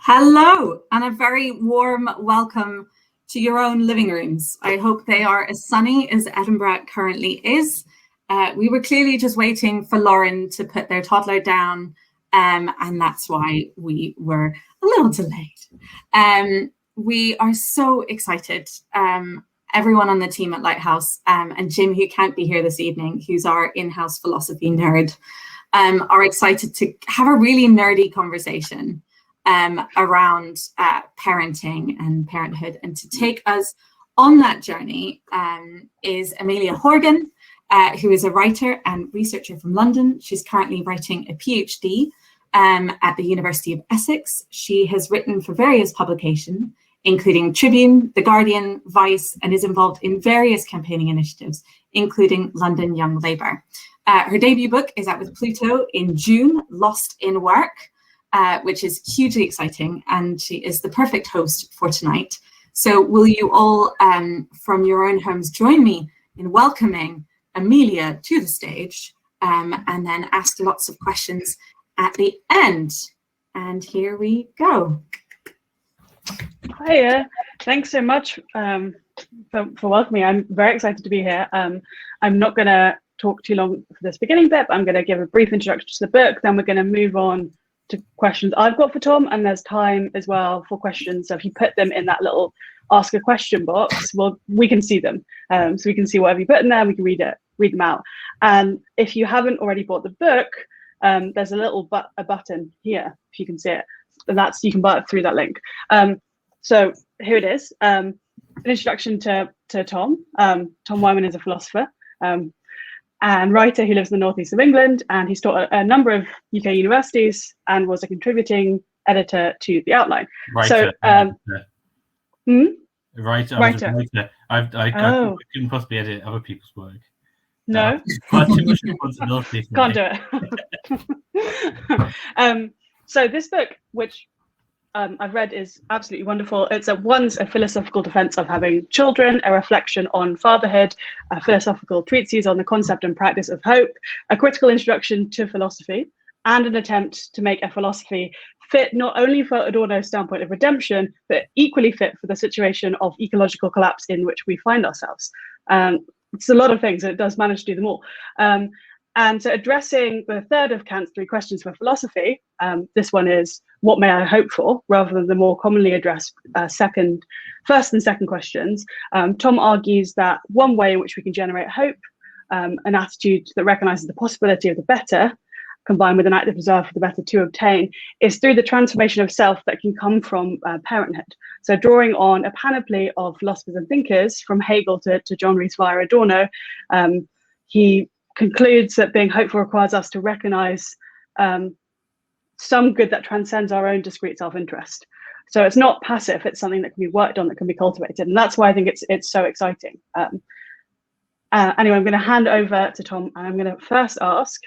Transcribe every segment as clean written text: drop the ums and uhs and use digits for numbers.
Hello, and a very warm welcome to your own living rooms. I hope they are as sunny as Edinburgh currently is. We were clearly just waiting for Lauren to put their toddler down, and that's why we were a little delayed. We are so excited, everyone on the team at Lighthouse, and Jim, who can't be here this evening, who's our in-house philosophy nerd, are excited to have a really nerdy conversation around parenting and parenthood. And to take us on that journey is Amelia Horgan, who is a writer and researcher from London. She's currently writing a PhD at the University of Essex. She has written for various publications, including Tribune, The Guardian, Vice, and is involved in various campaigning initiatives, including London Young Labour. Her debut book is out with Pluto in June, Lost in Work, which is hugely exciting, and she is the perfect host for tonight. So will you all, from your own homes, join me in welcoming Amelia to the stage, and then ask lots of questions at the end. And here we go. Hiya, thanks so much for welcoming me. I'm very excited to be here. I'm not going to talk too long for this beginning bit, but I'm going to give a brief introduction to the book, then we're going to move on to questions I've got for Tom, and there's time as well for questions. So if you put them in that little ask a question box, well, we can see them. So we can see whatever you put in there, we can read them out. And if you haven't already bought the book, there's a little a button here, if you can see it. And you can buy it through that link. So here it is. An introduction to Tom. Tom Whyman is a philosopher and writer who lives in the northeast of England, and he's taught a number of UK universities and was a contributing editor to The Outline. Writer. Writer. I couldn't possibly edit other people's work. No. Quite too much responsibility. Can't do it. So this book, which I've read, is absolutely wonderful. It's once a philosophical defense of having children, a reflection on fatherhood, a philosophical treatise on the concept and practice of hope, a critical introduction to philosophy, and an attempt to make a philosophy fit not only for Adorno's standpoint of redemption, but equally fit for the situation of ecological collapse in which we find ourselves. It's a lot of things, and it does manage to do them all. And so addressing the third of Kant's three questions for philosophy, this one is, what may I hope for, rather than the more commonly addressed first and second questions. Tom argues that one way in which we can generate hope, an attitude that recognizes the possibility of the better, combined with an active desire for the better to obtain, is through the transformation of self that can come from parenthood. So drawing on a panoply of philosophers and thinkers, from Hegel to John Rees via Adorno, he concludes that being hopeful requires us to recognize some good that transcends our own discrete self-interest. So it's not passive, it's something that can be worked on, that can be cultivated. And that's why I think it's so exciting. Anyway, I'm going to hand over to Tom, and I'm going to first ask,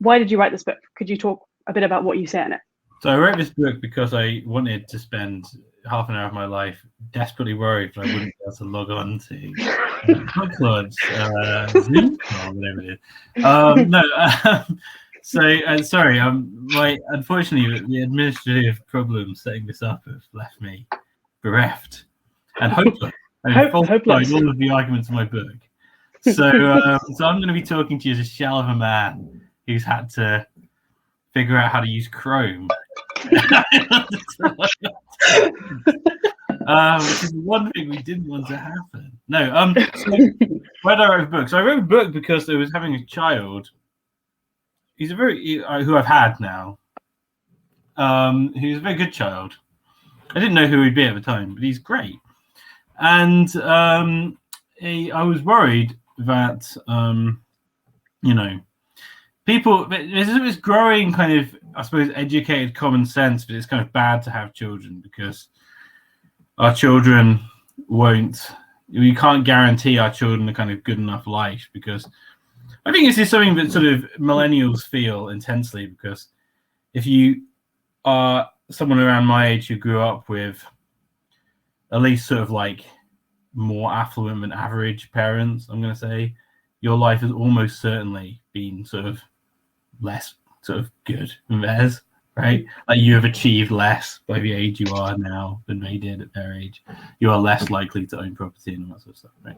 why did you write this book? Could you talk a bit about what you say in it? So I wrote this book because I wanted to spend half an hour of my life desperately worried that I wouldn't be able to log on to Clubs, Zoom, or whatever it is. Sorry, unfortunately, the administrative problems setting this up have left me bereft and hopeless. Falsified all of the arguments of my book. So I'm going to be talking to you as a shell of a man who's had to figure out how to use Chrome. Which is one thing we didn't want to happen. No, so why did I write a book? So I wrote a book because I was having a child. He's a who I've had now. He's a very good child. I didn't know who he'd be at the time, but he's great. And I was worried that people, there's this growing kind of, I suppose, educated common sense that it's kind of bad to have children because our children we can't guarantee our children a kind of good enough life, because I think this is something that sort of millennials feel intensely, because if you are someone around my age who grew up with at least sort of like more affluent than average parents, I'm going to say, your life has almost certainly been sort of less sort of good than theirs. right? Like you have achieved less by the age you are now than they did at their age. You are less likely to own property and all that sort of stuff, right?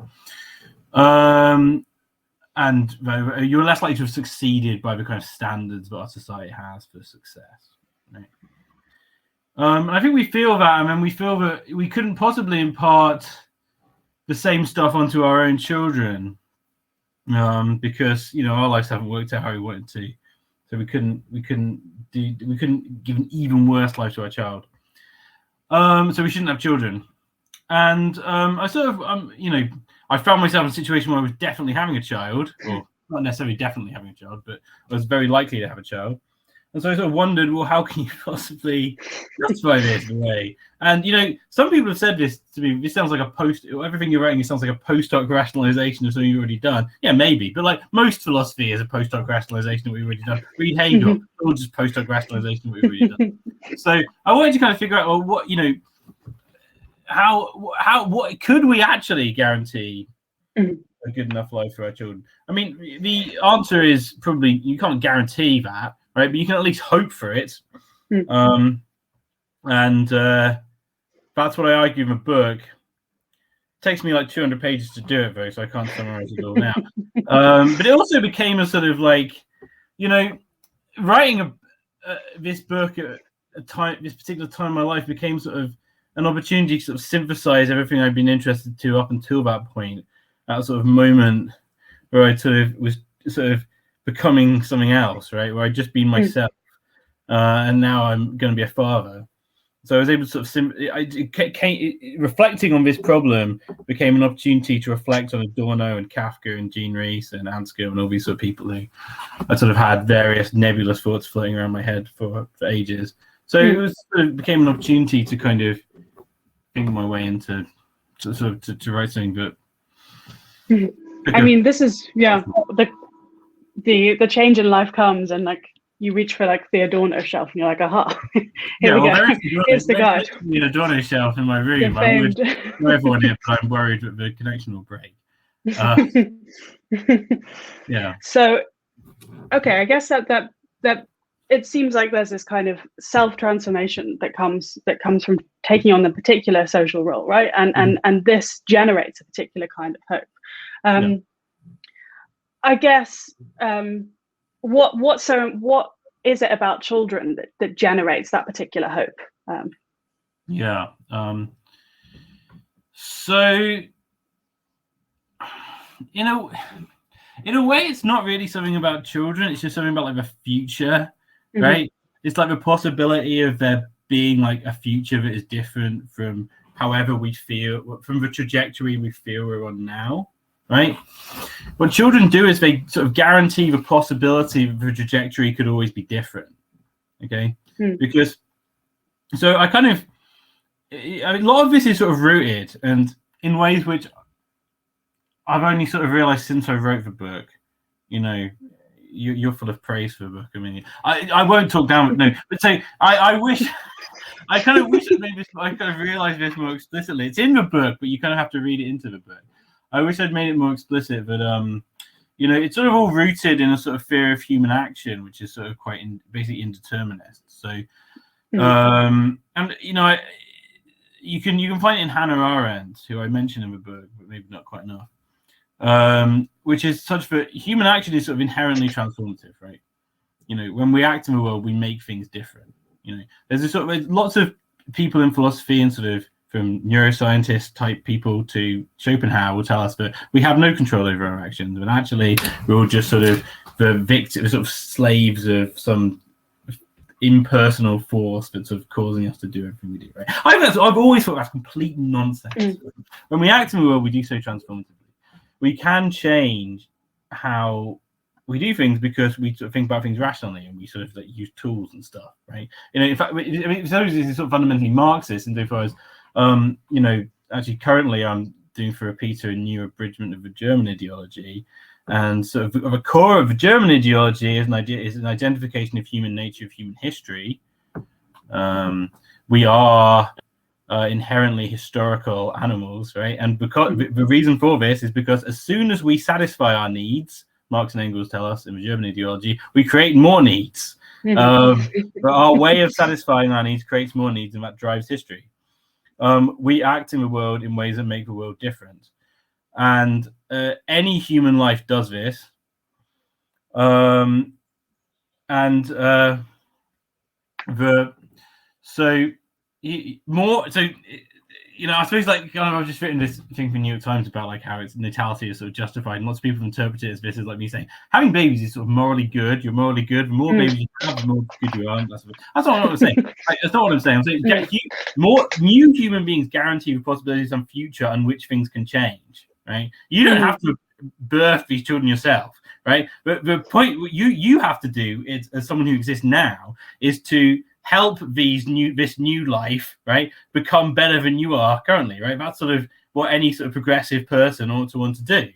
And you're less likely to have succeeded by the kind of standards that our society has for success, right? I think we feel that, and then we feel that we couldn't possibly impart the same stuff onto our own children, because our lives haven't worked out how we wanted to, so we couldn't give an even worse life to our child. So we shouldn't have children, and I sort of I found myself in a situation where I was definitely having a child, or not necessarily definitely having a child, but I was very likely to have a child. And so I sort of wondered, well, how can you possibly justify this in a way? And, some people have said this to me, this sounds like everything you're writing, it sounds like a post-hoc rationalization of something you've already done. Yeah, maybe. But like most philosophy is a post-hoc rationalization of what we've already done. Read Hegel, all just post-hoc rationalization of what we've already done. So I wanted to kind of figure out, well, what, what could we actually guarantee a good enough life for our children? I mean, the answer is probably you can't guarantee that, right? But you can at least hope for it. And that's what I argue in the book. It takes me like 200 pages to do it, though, so I can't summarize it all now. But it also became a sort of like, writing this book at this particular time in my life became sort of an opportunity to sort of synthesize everything I'd been interested to up until that point, that sort of moment where I sort of was sort of becoming something else, right? Where I'd just been myself, and now I'm going to be a father. So I was able to sort of reflecting on this problem became an opportunity to reflect on Adorno and Kafka and Jean Rhys and Anscombe and all these sort of people who I sort of had various nebulous thoughts floating around my head for ages. So it became an opportunity to kind of think my way into to write something. But I mean, this is the change in life comes, and like you reach for like the Adorno shelf, and you're like, aha, here we go. Here's the guide. The Adorno shelf in my room. I would know everyone here, but I'm worried that the connection will break. Yeah. So, okay, I guess that it seems like there's this kind of self-transformation that comes from taking on the particular social role, right? And this generates a particular kind of hope. I guess what is it about children that generates that particular hope? So in a way, it's not really something about children. It's just something about like the future, right? It's like the possibility of there being like a future that is different from however we feel, from the trajectory we feel we're on now, right? What children do is they sort of guarantee the possibility that the trajectory could always be different, okay? Because, so a lot of this is sort of rooted and in ways which I've only sort of realized since I wrote the book. You're full of praise for the book. I mean, I won't talk down, but so I wish, I kind of wish I kind of realized this more explicitly. It's in the book, but you kind of have to read it into the book. I wish I'd made it more explicit, but it's sort of all rooted in a sort of fear of human action, which is sort of quite basically indeterminist. So, you can find it in Hannah Arendt, who I mentioned in the book, but maybe not quite enough. Which is such that human action is sort of inherently transformative, right? When we act in the world, we make things different. There's a sort of lots of people in philosophy and sort of from neuroscientist type people to Schopenhauer will tell us that we have no control over our actions, but actually we're all just sort of the victims, sort of slaves of some impersonal force that's sort of causing us to do everything we do, right? I've always thought that's complete nonsense. When we act in the world, we do so transformatively. We can change how we do things because we sort of think about things rationally and we sort of like use tools and stuff, right? In fact, it's sort of fundamentally Marxist insofar as, actually currently I'm doing for a Peter a new abridgment of the German ideology, and sort of a core of the German ideology is an identification of human nature, of human history. We are inherently historical animals, right? And because the reason for this is because as soon as we satisfy our needs, Marx and Engels tell us in the German ideology, we create more needs. But our way of satisfying our needs creates more needs, and that drives history. We act in the world in ways that make the world different. And any human life does this. I suppose like I've just written this thing for New York Times about like how it's natality is sort of justified, and lots of people interpret it as this is like me saying having babies is sort of morally good. You're morally good. The more babies you have, the more good you are. That's not what I'm saying. That's not what I'm saying. I'm saying more new human beings guarantee the possibility of some future on which things can change. Right? You don't have to birth these children yourself. Right? But the point you have to do is, as someone who exists now, is to help this new life, right, become better than you are currently, right? That's sort of what any sort of progressive person ought to want to do.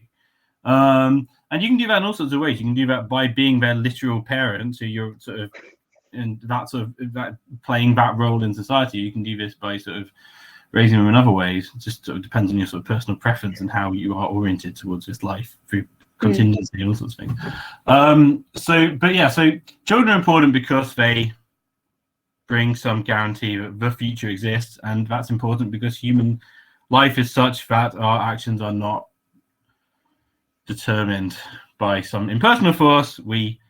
And you can do that in all sorts of ways. You can do that by being their literal parent, so you're sort of in that sort of that playing that role in society. You can do this by sort of raising them in other ways. It just sort of depends on your sort of personal preference and how you are oriented towards this life through contingency and all sorts of things. So children are important because they bring some guarantee that the future exists, and that's important because human life is such that our actions are not determined by some impersonal force. We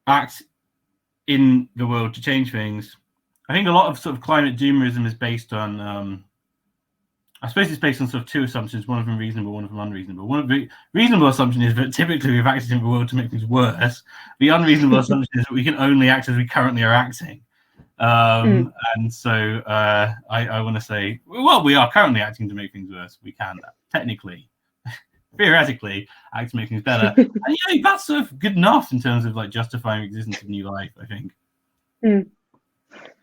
act in the world to change things. I think a lot of sort of climate doomerism is based on I suppose it's based on sort of two assumptions, one of them reasonable, one of them unreasonable. One of the reasonable assumption is that typically we've acted in the world to make things worse. The unreasonable assumption is that we can only act as we currently are acting. And so I want to say, well, we are currently acting to make things worse. We can technically, theoretically, act to make things better. And that's sort of good enough in terms of like justifying the existence of new life, I think.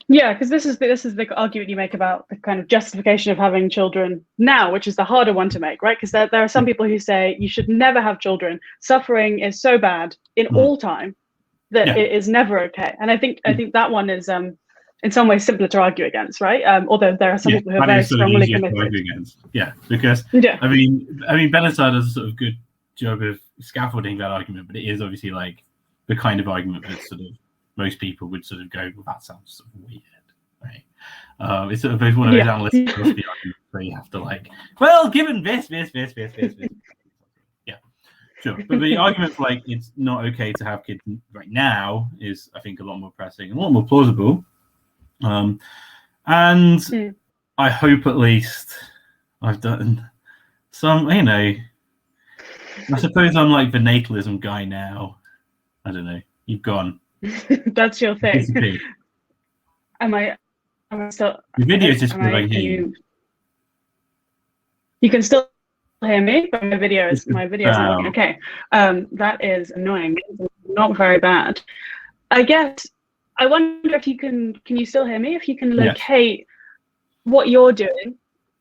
Yeah, because this is the argument you make about the kind of justification of having children now, which is the harder one to make, right? Because there are some people who say you should never have children. Suffering is so bad in all time that it is never okay. And I think that one is in some ways simpler to argue against, right? Although there are some people who are very strongly committed. Yeah, because I mean, Benazir does a sort of good job of scaffolding that argument, but it is obviously like the kind of argument that sort of most people would sort of go, well, that sounds sort of weird, right? It's sort of one of those analytic philosophy arguments where you have to like, well, given this. Yeah, sure. But the argument for like it's not okay to have kids right now is, I think, a lot more pressing and a lot more plausible. And I hope at least I've done some, I suppose I'm like the natalism guy now. I don't know. You've gone. That's your thing. Am I still? The video is just like you. You can still hear me, but my video is not working. Okay, that is annoying. Not very bad. I guess I wonder if you can you still hear me? If you can locate what you're doing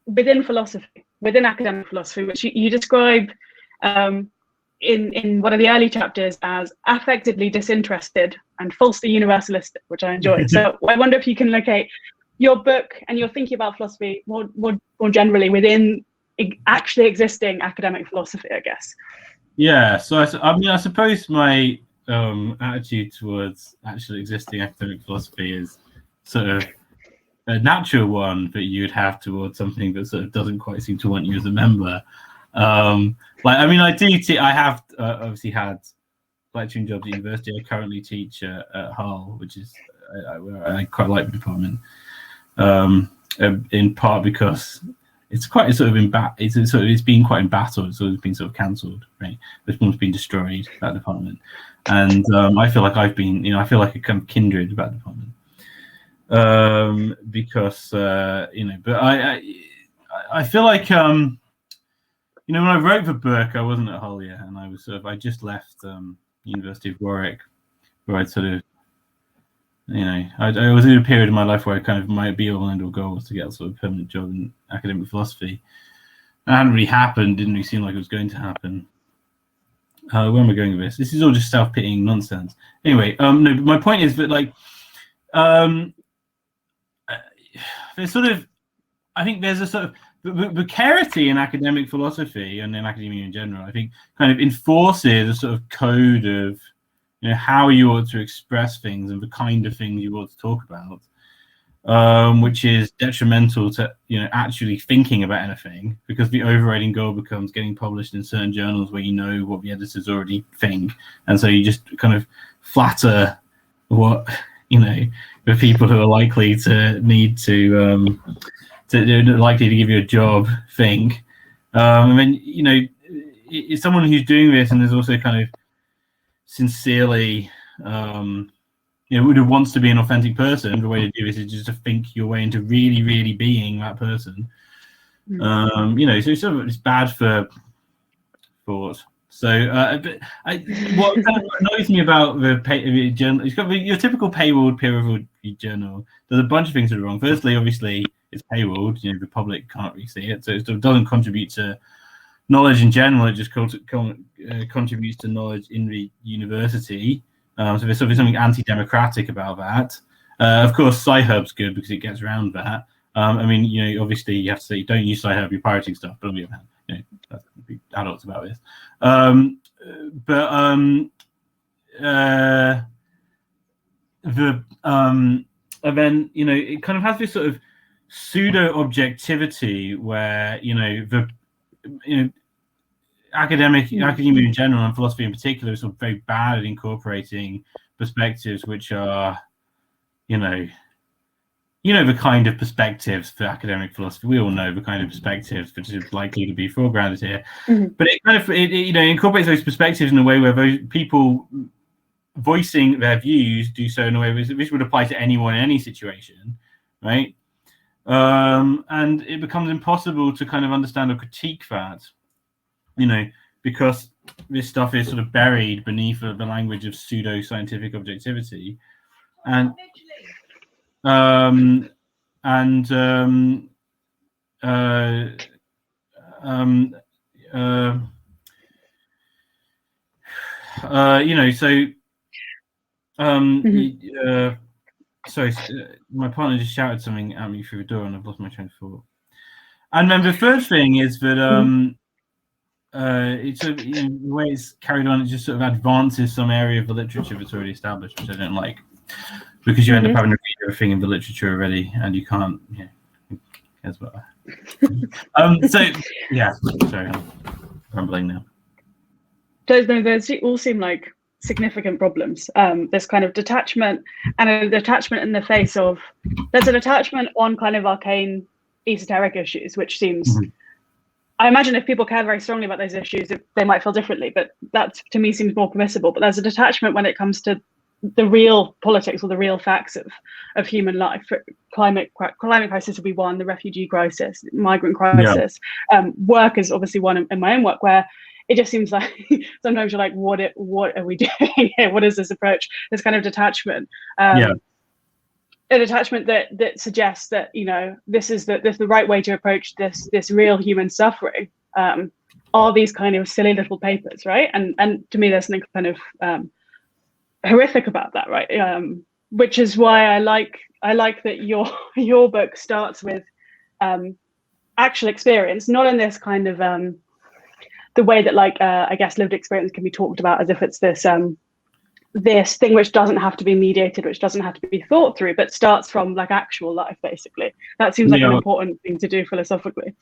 within philosophy, within academic philosophy, which you describe in one of the early chapters as affectively disinterested and falsely universalistic, which I enjoyed. So I wonder if you can locate your book and your thinking about philosophy more generally within actually existing academic philosophy, I guess. Yeah, so I suppose my attitude towards actually existing academic philosophy is sort of a natural one that you'd have towards something that sort of doesn't quite seem to want you as a member. I have obviously had lecturing jobs at university. I currently teach at Hull, which is I quite like the department, in part because it's quite sort of it's been quite embattled, so it's been sort of cancelled, right? This one's been destroyed, that department, and I feel like I've been, I feel like a kind of kindred with that department, because but I feel like when I wrote the book, I wasn't at Hull yet, and I just left University of Warwick, where I'd sort of, I was in a period in my life where I kind of my be-all and end-all goal was to get a sort of permanent job in academic philosophy. It hadn't really happened, didn't really seem like it was going to happen. Where am I going with this? This is all just self-pitying nonsense. Anyway, no, but my point is that like, there's sort of, I think there's a sort of, precarity in academic philosophy and in academia in general, I think, kind of enforces a sort of code of, you know, how you ought to express things and the kind of things you ought to talk about, which is detrimental to, you know, actually thinking about anything, because the overriding goal becomes getting published in certain journals where you know what the editors already think, and so you just kind of flatter what, you know, the people who are likely to need to likely to give you a job think. I mean, you know, it's someone who's doing this and is also kind of sincerely, you know, who wants to be an authentic person. The way to do this is just to think your way into really, really being that person. You know, so it's bad for thought. So, what kind of annoys me about the journal, it's got your typical paywalled, peer-reviewed journal. There's a bunch of things that are wrong. Firstly, obviously, it's paywalled. You know, the public can't really see it, so it doesn't contribute to knowledge in general. It just contributes to knowledge in the university. So there's something anti-democratic about that. Of course, Sci-Hub's good because it gets around that. I mean, you know, obviously you have to say don't use Sci-Hub, you're pirating stuff. But on the other hand, you know, that's be adults about this. And then, you know, it kind of has this sort of pseudo objectivity where, you know, academia in general and philosophy in particular is sort of very bad at incorporating perspectives which are, you know, the kind of perspectives for academic philosophy. We all know the kind of perspectives which is likely to be foregrounded here. But it kind of, you know, incorporates those perspectives in a way where those people voicing their views do so in a way which would apply to anyone in any situation, right? And it becomes impossible to kind of understand or critique that, you know, because this stuff is sort of buried beneath the language of pseudo-scientific objectivity. And you know, so sorry, my partner just shouted something at me through the door and I've lost my train of thought. And then the third thing is that it's sort of, you know, the way it's carried on, it just sort of advances some area of the literature that's already established, which I don't like, because you end up having to read everything in the literature already, and you can't. Yeah, who cares about that? So yeah, sorry, I'm rambling now. Those all seem like significant problems. This kind of detachment, and a detachment in the face of, there's a detachment on kind of arcane, esoteric issues, which seems. I imagine if people care very strongly about those issues, they might feel differently, but that to me seems more permissible. But there's a detachment when it comes to the real politics or the real facts of human life. Climate crisis will be one, the refugee crisis, migrant crisis. Work is obviously one in my own work, where it just seems like sometimes you're like, what are we doing here? What is this approach? This kind of detachment. A detachment that suggests that, you know, this is the right way to approach this real human suffering. Are these kind of silly little papers, right? And to me, there's something kind of horrific about that, right? Which is why I like that your book starts with actual experience, not in this kind of the way that, like, I guess lived experience can be talked about as if it's this this thing which doesn't have to be mediated, which doesn't have to be thought through, but starts from like actual life, basically. That seems like an important thing to do philosophically.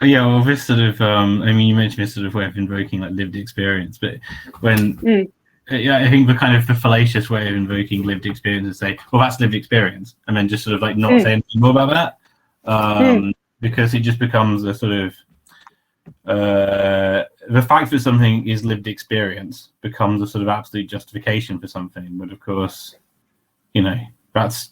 Yeah, well, this sort of, I mean, you mentioned this sort of way of invoking like lived experience, but when, I think the kind of the fallacious way of invoking lived experience is say, well, that's lived experience, and then just sort of like not say anything more about that, because it just becomes a sort of, the fact that something is lived experience becomes a sort of absolute justification for something. But of course, you know, it's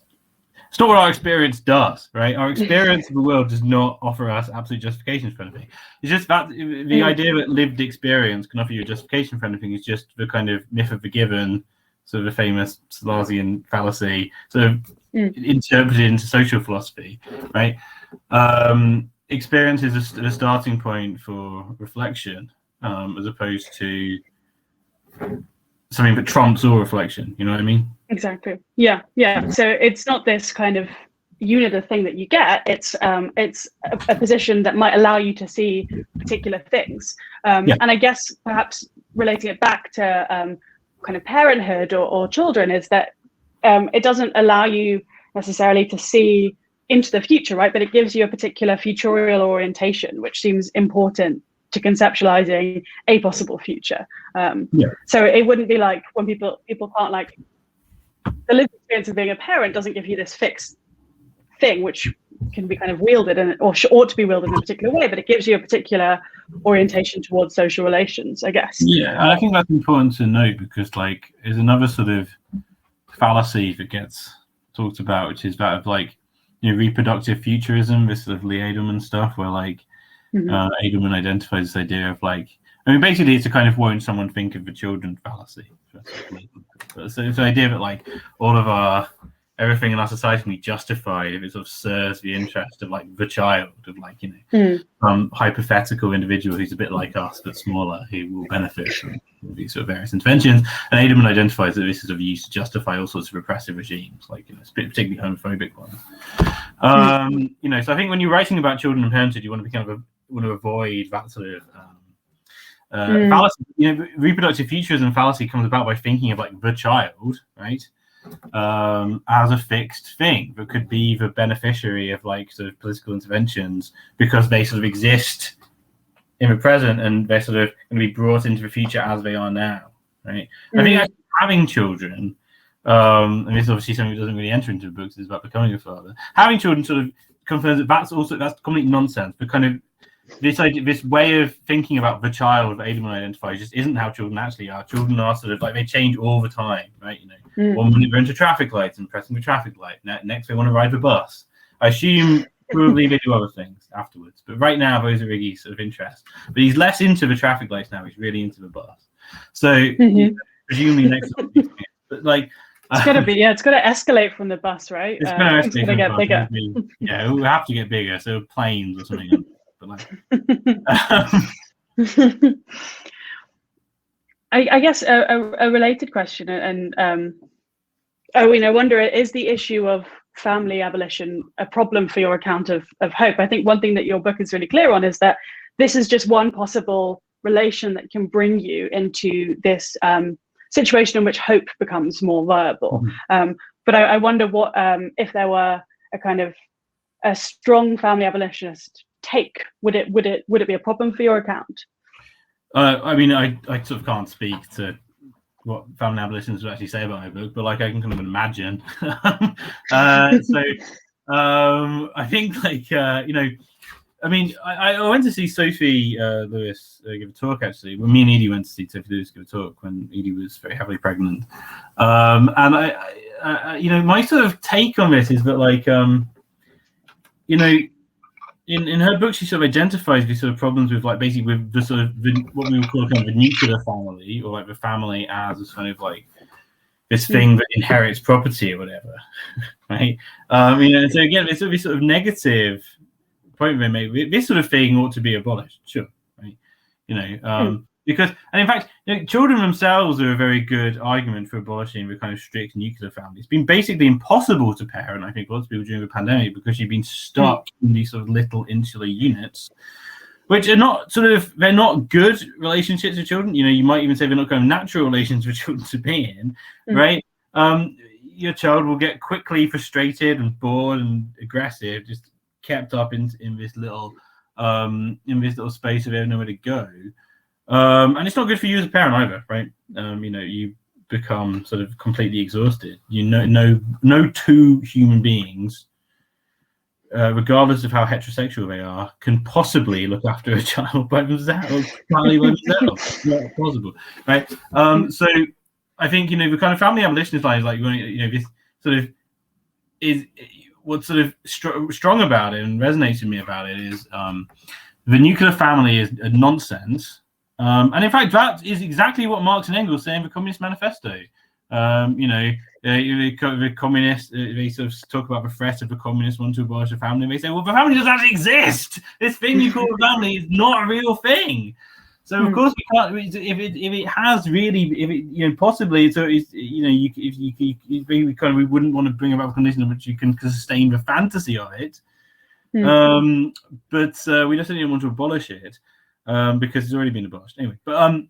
not what our experience does, right? Our experience of the world does not offer us absolute justifications for anything. It's just that the idea that lived experience can offer you a justification for anything is just the kind of myth of the given, sort of the famous Salesian fallacy, sort of interpreted into social philosophy, right? Experience is a starting point for reflection, as opposed to something that trumps all reflection. You know what I mean? Exactly. Yeah. So it's not this kind of unit of thing that you get. It's a position that might allow you to see particular things. And I guess perhaps relating it back to kind of parenthood or children is that it doesn't allow you necessarily to see into the future, right? But it gives you a particular futurial orientation, which seems important to conceptualizing a possible future. So it wouldn't be like when people can't, like, the lived experience of being a parent doesn't give you this fixed thing which can be kind of wielded or ought to be wielded in a particular way, but it gives you a particular orientation towards social relations, I guess. Yeah, and I think that's important to note, because like there's another sort of fallacy that gets talked about, which is that of like, you know, reproductive futurism, this sort of Lee Edelman stuff, where like Edelman identifies this idea of like, I mean, basically it's a kind of won't someone think of the children fallacy. So it's the idea that like all of everything in our society can be justified if it sort of serves the interest of like the child, of like, you know, some hypothetical individual who's a bit like us but smaller, who will benefit from these sort of various interventions. And Edelman identifies that this is of use to justify all sorts of repressive regimes, like, you know, particularly homophobic ones. You know, so I think when you're writing about children and parenthood, you want to be kind of want to avoid that sort of fallacy. You know, reproductive futurism fallacy comes about by thinking of like the child, right, as a fixed thing that could be the beneficiary of like sort of political interventions because they sort of exist in the present and they're sort of going to be brought into the future as they are now, right? I think actually having children, and this is obviously something that doesn't really enter into the books, is about becoming a father. Having children sort of confirms that that's complete nonsense, but kind of this idea, this way of thinking about the child that Edelman identifies just isn't how children actually are. Children are sort of like, they change all the time, right? You know, one minute they're into traffic lights and pressing the traffic light. Next they want to ride the bus. I assume probably they do other things afterwards. But right now, those are really sort of interest. But he's less into the traffic lights now. He's really into the bus. So presumably next time, but like, it's got to be, it's got to escalate from the bus, right? It's going to get bigger. Yeah, it will have to get bigger. So planes or something. But like, I guess a related question, and I wonder, is the issue of family abolition a problem for your account of hope? I think one thing that your book is really clear on is that this is just one possible relation that can bring you into this situation in which hope becomes more viable. But I wonder what if there were a kind of a strong family abolitionist take, would it be a problem for your account? I mean, I sort of can't speak to what family abolitionists would actually say about my book, but like I can kind of imagine. So I think like you know, I mean, I went to see Sophie Lewis give a talk, actually. Well, me and Edie went to see Sophie Lewis give a talk when Edie was very heavily pregnant. And I you know, my sort of take on this is that like you know, in her book, she sort of identifies these sort of problems with like basically with the sort of what we would call kind of the nuclear family, or like the family as this kind of like this thing that inherits property or whatever, right? You know, so again, this sort of negative point they made. This sort of thing ought to be abolished, sure, right? You know, because, and in fact, you know, children themselves are a very good argument for abolishing the kind of strict nuclear family. It's been basically impossible to parent, I think, lots of people during the pandemic, because you've been stuck in these sort of little insular units, which are not sort of, they're not good relationships with children. You know, you might even say they're not kind of natural relations for children to be in, right? Your child will get quickly frustrated and bored and aggressive, just kept up in this little space where they have nowhere to go. And it's not good for you as a parent either, right? You know, you become sort of completely exhausted. You know, no two human beings, regardless of how heterosexual they are, can possibly look after a child by themselves. It's not possible, right? So I think, you know, the kind of family abolitionist line is like, you know, this sort of is what's sort of strong about it and resonates with me about it is the nuclear family is a nonsense. And in fact, that is exactly what Marx and Engels say in the Communist Manifesto. You know, the communists, they sort of talk about the threat of the communists want to abolish the family. They say, well, the family doesn't actually exist. This thing you call a family is not a real thing. So of course we can't. If it has really, if it possibly, so it's we wouldn't want to bring about a condition in which you can sustain the fantasy of it. But we definitely want to abolish it because it's already been abolished anyway. But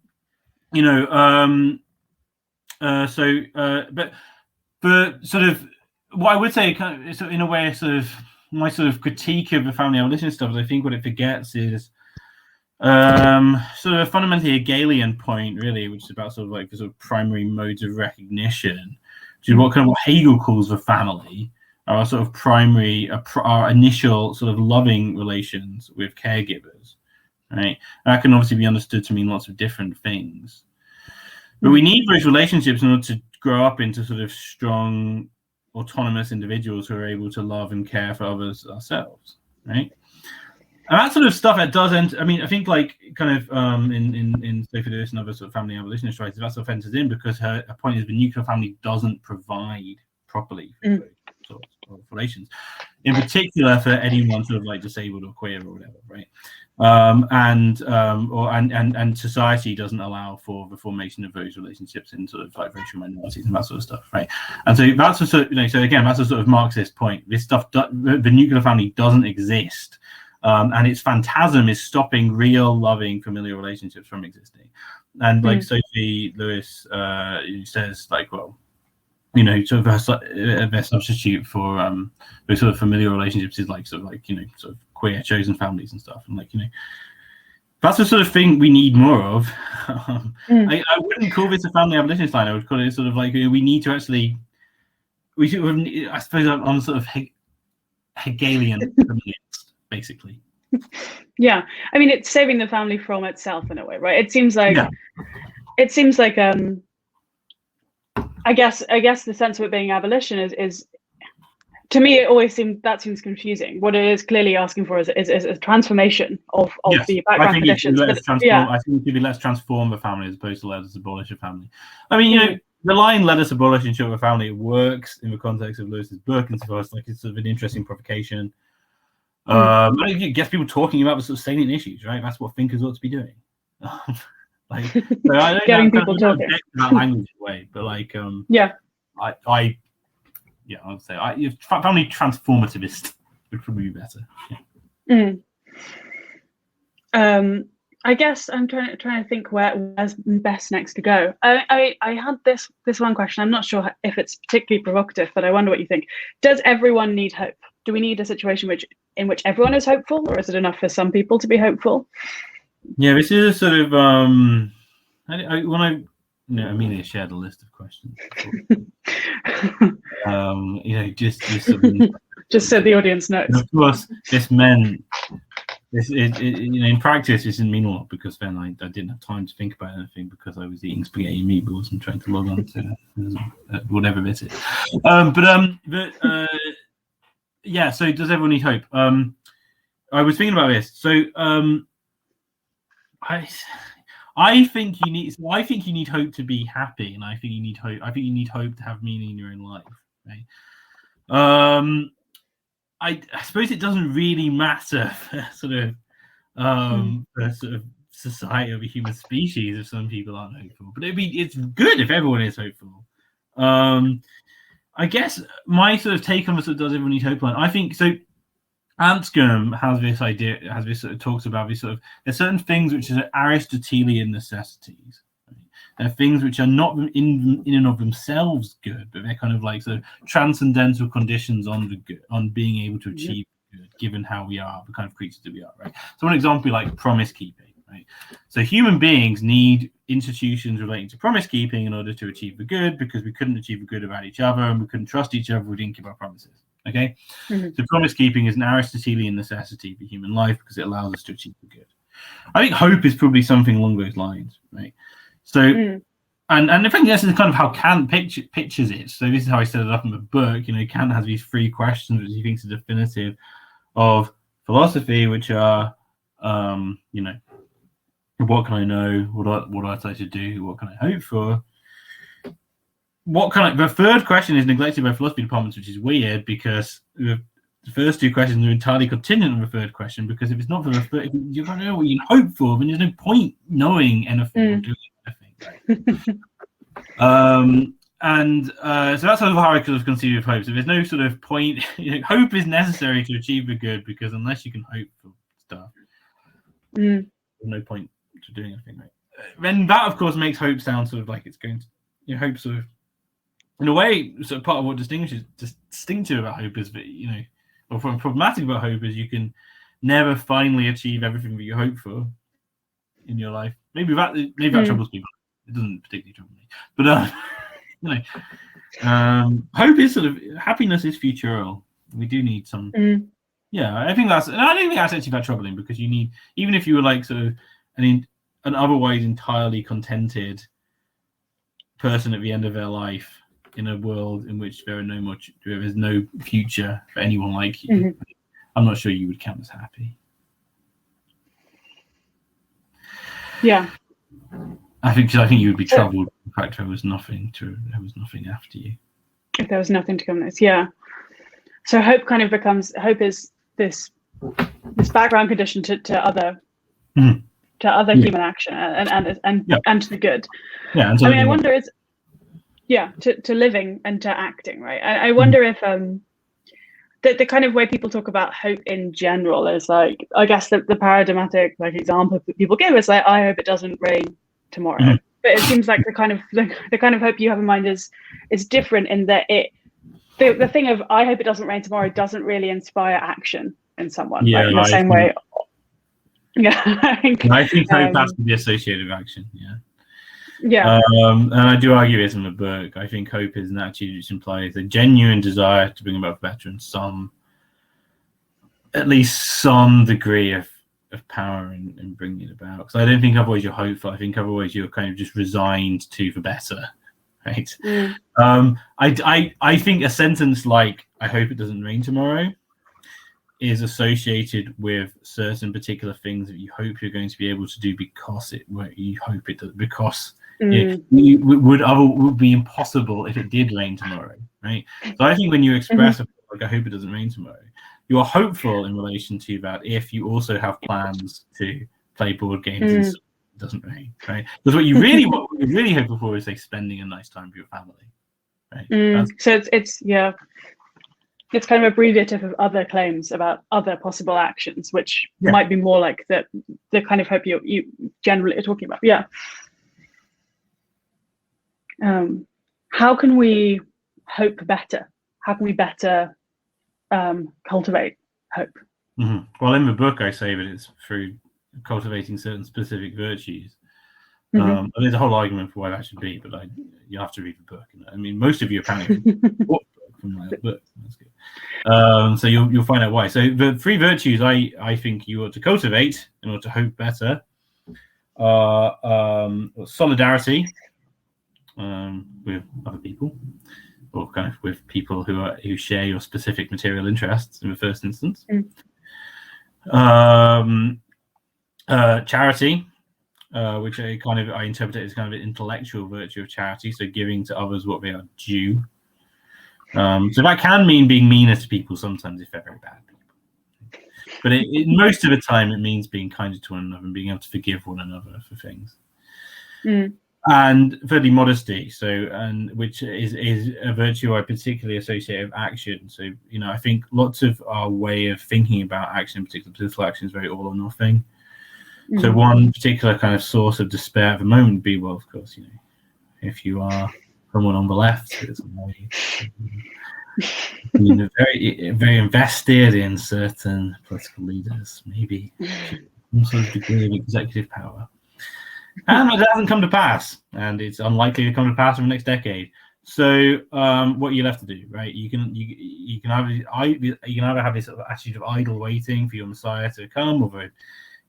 but sort of what I would say, so in a way, sort of my sort of critique of the family abolition stuff is I think what it forgets is sort of fundamentally a Hegelian point, really, which is about sort of like the sort of primary modes of recognition, which is what Hegel calls the family, our sort of primary, our initial sort of loving relations with caregivers, right? And that can obviously be understood to mean lots of different things. But we need those relationships in order to grow up into sort of strong, autonomous individuals who are able to love and care for others ourselves, right? And that sort of stuff, it does end. I mean, I think like kind of in Sophie Lewis and other sort of family abolitionist writers, that sort of enters in because her point is the nuclear family doesn't provide properly for those sorts of relations. In particular for anyone sort of like disabled or queer or whatever, right? And society doesn't allow for the formation of those relationships in sort of like racial minorities and that sort of stuff, right? And so that's a sort of, so again, that's a sort of Marxist point. This stuff, the nuclear family doesn't exist. And its phantasm is stopping real, loving, familiar relationships from existing. And like Sophie Lewis says, like, well, sort of their substitute for those sort of familiar relationships is like sort of like sort of queer chosen families and stuff. And like that's the sort of thing we need more of. I wouldn't call this a family abolitionist line. I would call it sort of like we need to actually I suppose on sort of Hegelian feminist, basically. Yeah, I mean, it's saving the family from itself in a way, right? It seems like I guess the sense of it being abolition is to me it always seems confusing. What it is clearly asking for is a transformation of the background conditions. I think it should be let's transform the family as opposed to let us abolish a family. I mean, the line "let us abolish and short a family" works in the context of Lewis's book and so forth. Like it's sort of an interesting provocation. It gets people talking about the sort of salient issues, right? That's what thinkers ought to be doing. Like, so I don't getting people talking that language way, but like, I would say family transformativist would probably be better. I guess I'm trying to think where's best next to go. I had this one question. I'm not sure if it's particularly provocative, but I wonder what you think. Does everyone need hope? Do we need a situation in which everyone is hopeful, or is it enough for some people to be hopeful? Yeah, this is a sort of Amelia shared a list of questions. Just so the audience knows. And of course, this meant in practice, this didn't mean a lot because then I didn't have time to think about anything because I was eating spaghetti and meatballs and trying to log on to whatever this is. Yeah. So, does everyone need hope? I was thinking about this. So, I think you need hope to be happy, and I think you need hope to have meaning in your own life. Right? I suppose it doesn't really matter for sort of society of the human species if some people aren't hopeful, but it's good if everyone is hopeful. I guess my sort of take on this, does everyone need hope line? I think so. Anscombe has this idea, sort of talks about these sort of, there's certain things which are Aristotelian necessities. Right? They're things which are not in and of themselves good, but they're kind of like sort of transcendental conditions on the good, on being able to achieve good, given how we are, the kind of creatures that we are, right? So one example would be like promise keeping, right? So human beings need institutions relating to promise keeping in order to achieve the good, because we couldn't achieve the good about each other and we couldn't trust each other, we didn't keep our promises. Okay, so promise keeping is an Aristotelian necessity for human life because it allows us to achieve the good. I think hope is probably something along those lines, right? So, and I think this is kind of how Kant pictures it. So this is how I set it up in the book. Kant has these 3 questions which he thinks are definitive of philosophy, which are, what can I know? What ought I to do? What can I hope for? The third question is neglected by philosophy departments, which is weird because the the first two questions are entirely contingent on the third question, because if it's not for the third, you don't know what you can hope for, then there's no point knowing anything or doing anything. Right? So that's sort of how I could have conceived of hope. So there's no sort of point. Hope is necessary to achieve the good, because unless you can hope for stuff, there's no point to doing anything. Right? Then that, of course, makes hope sound sort of like it's going to. Hope sort of, in a way, sort of part of what distinctive about hope is that or problematic about hope is you can never finally achieve everything that you hope for in your life. Maybe that troubles people. It doesn't particularly trouble me. But hope is sort of, happiness is futural. We do need some. I think that's, and I don't think that's actually that troubling, because you need, even if you were like sort of an otherwise entirely contented person at the end of their life in a world in which there is no future for anyone like you, I'm not sure you would count as happy. Yeah. I think you would be troubled. In fact, there was nothing after you. If there was nothing to come next, yeah. So hope kind of becomes, hope is this background condition to other human action and to the good. Yeah. I mean, I wonder to living and to acting, right? I wonder if the kind of way people talk about hope in general is like, I guess the paradigmatic like example people give is like, I hope it doesn't rain tomorrow. But it seems like the kind of hope you have in mind is different, in that the thing of I hope it doesn't rain tomorrow doesn't really inspire action in someone. Yeah, right? In the same way. Yeah, I think hope has to be associated with action. Yeah. Yeah. And I do argue this in the book. I think hope is an attitude which implies a genuine desire to bring about better and at least some degree of power in bringing it about. Because I don't think otherwise you're hopeful. I think otherwise you're kind of just resigned to the better, right? I think a sentence like "I hope it doesn't rain tomorrow" is associated with certain particular things that you hope you're going to be able to do because you hope it does, because it would be impossible if it did rain tomorrow, right? So I think when you express like "I hope it doesn't rain tomorrow," you are hopeful in relation to that if you also have plans to play board games and it doesn't rain, right? Because what you're really hopeful for is like spending a nice time with your family, right? So it's kind of abbreviative of other claims about other possible actions, which might be more like the kind of hope you generally are talking about. Yeah. How can we hope better? How can we better cultivate hope? Well, in the book, I say that it's through cultivating certain specific virtues. There's a whole argument for why that should be, but you have to read the book. I mean, most of you apparently bought the book from my book. That's good. So you'll find out why. So the three virtues I think you ought to cultivate in order to hope better are solidarity with other people, or kind of with people who share your specific material interests in the first instance. Charity, which I interpret it as kind of an intellectual virtue of charity, so giving to others what they are due. So that can mean being meaner to people sometimes if they're very bad people. But most of the time it means being kinder to one another and being able to forgive one another for things. And thirdly, modesty. Which is a virtue I particularly associate with action. So I think lots of our way of thinking about action, in particular political action, is very all or nothing. So one particular kind of source of despair at the moment would be, well, of course, if you are someone on the left who's very, very invested in certain political leaders, maybe some sort of degree of executive power. And it hasn't come to pass, and it's unlikely to come to pass in the next decade. So, what you're left to do, right? You can either have this sort of attitude of idle waiting for your Messiah to come, or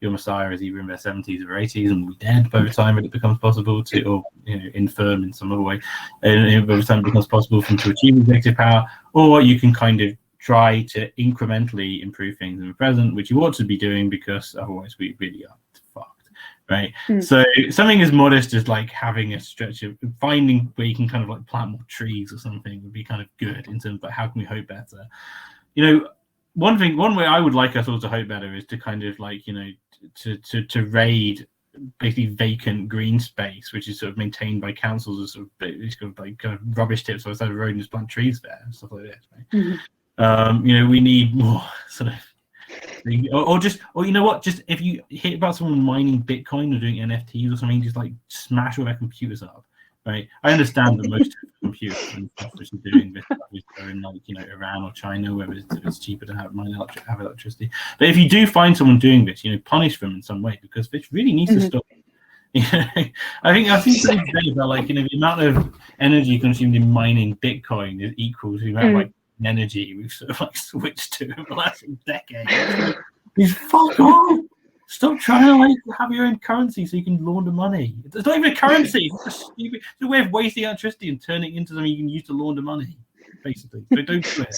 your Messiah is either in their 70s or 80s and will be dead by the time it becomes possible to, or infirm in some other way, and by the time it becomes possible for them to achieve executive power, or you can kind of try to incrementally improve things in the present, which you ought to be doing, because otherwise we really are fucked. Right. So something as modest as like having a stretch of finding where you can kind of like plant more trees or something would be kind of good in terms of like, how can we hope better? one way I would like us all to hope better is to kind of like, you know, to raid basically vacant green space, which is sort of maintained by councils as sort of like kind of rubbish tips, so instead of road and just plant trees there and stuff like this. Right? You know, we need more sort of, or you know what, just if you hear about someone mining Bitcoin or doing NFTs or something, just like smash all their computers up. Right, I understand that most computers and stuff which are doing this stuff are in, like, you know, Iran or China, where it's cheaper to have electricity. But if you do find someone doing this, you know, punish them in some way, because this really needs to stop. You know, I've seen something today about, like, you know, the amount of energy consumed in mining Bitcoin is equal to the amount of like energy we've sort of like switched to in the last decade. It's fuck off. Stop trying to like have your own currency so you can launder money. It's not even a currency. It's just stupid. It's a way of wasting electricity and turning it into something you can use to launder money, basically. So don't do it.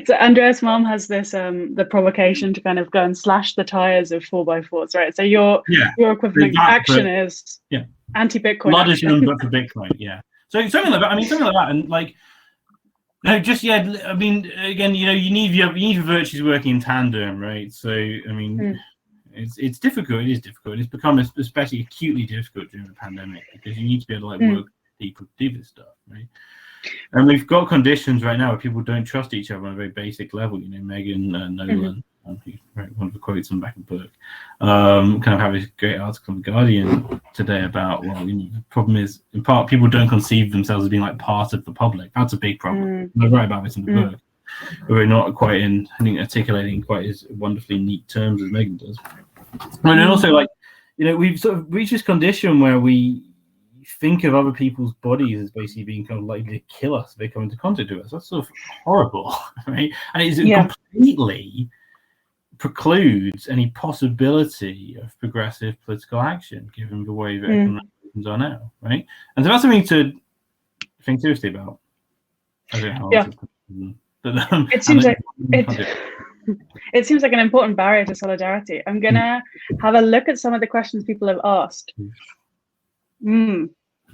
So Andreas' mom has this the provocation to kind of go and slash the tires of 4x4s, right? So your equivalent action is anti-Bitcoin. Bloodism, but for Bitcoin, yeah. So something like that. I mean, something like that, and like. No, just I mean, again, you know, you need your virtues working in tandem, right? So, I mean, it's difficult. It is difficult. It's become especially acutely difficult during the pandemic, because you need to be able to like work with people to do this stuff, right? And we've got conditions right now where people don't trust each other on a very basic level. You know, Megan Nolan, who wrote one of the quotes on the back of the book, kind of have a great article in The Guardian today about, well, you know, the problem is, in part, people don't conceive themselves as being like part of the public. That's a big problem. I write about this in the book. We're not quite articulating quite as wonderfully neat terms as Megan does. And then also, like, you know, we've sort of reached this condition where we think of other people's bodies as basically being kind of likely to kill us if they come into contact with us. That's sort of horrible, right? And it completely precludes any possibility of progressive political action, given the way that economic conditions are now, right? And so that's something to think seriously about. I don't know how but, it seems like an important barrier to solidarity. I'm gonna have a look at some of the questions people have asked.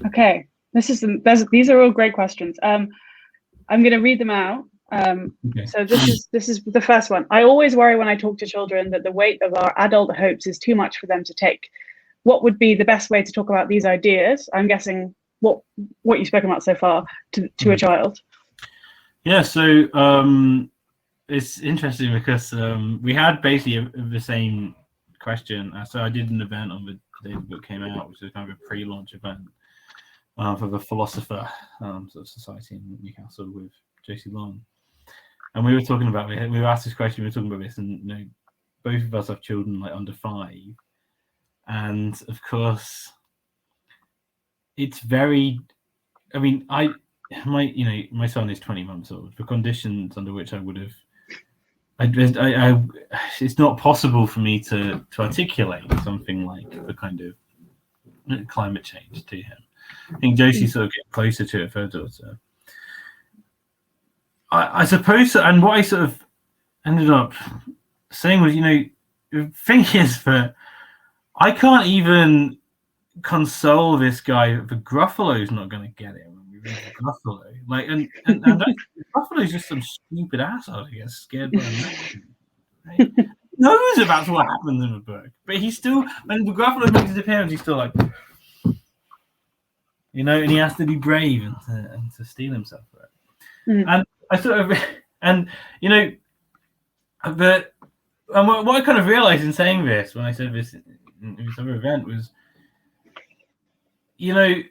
Okay, these are all great questions. I'm going to read them out. So this is the first one. I always worry when I talk to children that the weight of our adult hopes is too much for them to take. What would be the best way to talk about these ideas? I'm guessing what you've spoken about so far to a child. Yeah, so it's interesting because we had basically the same question. So I did an event on the day the book came out, which was kind of a pre-launch event for the philosopher sort of society in Newcastle with Josie Long, and we were talking about it. We were asked this question. We were talking about this, and you know, both of us have children like under 5, and of course, it's very. I mean, my son is 20 months old. The conditions under which I would have. It's not possible for me to articulate something like the kind of climate change to him. I think Josie sort of gets closer to it for her daughter. I suppose, and what I sort of ended up saying was, you know, the thing is that I can't even console this guy that the Gruffalo's not going to get it when we read the Gruffalo. Like, and Gruffalo's just some stupid asshole who gets scared by a man. Right? He knows about what happens in the book, but he's still, when the Gruffalo makes his appearance, he's still like, you know, and he has to be brave and to steel himself for it. And I sort of, and you know, what I kind of realized in saying this, when I said this in this other event, was, you know,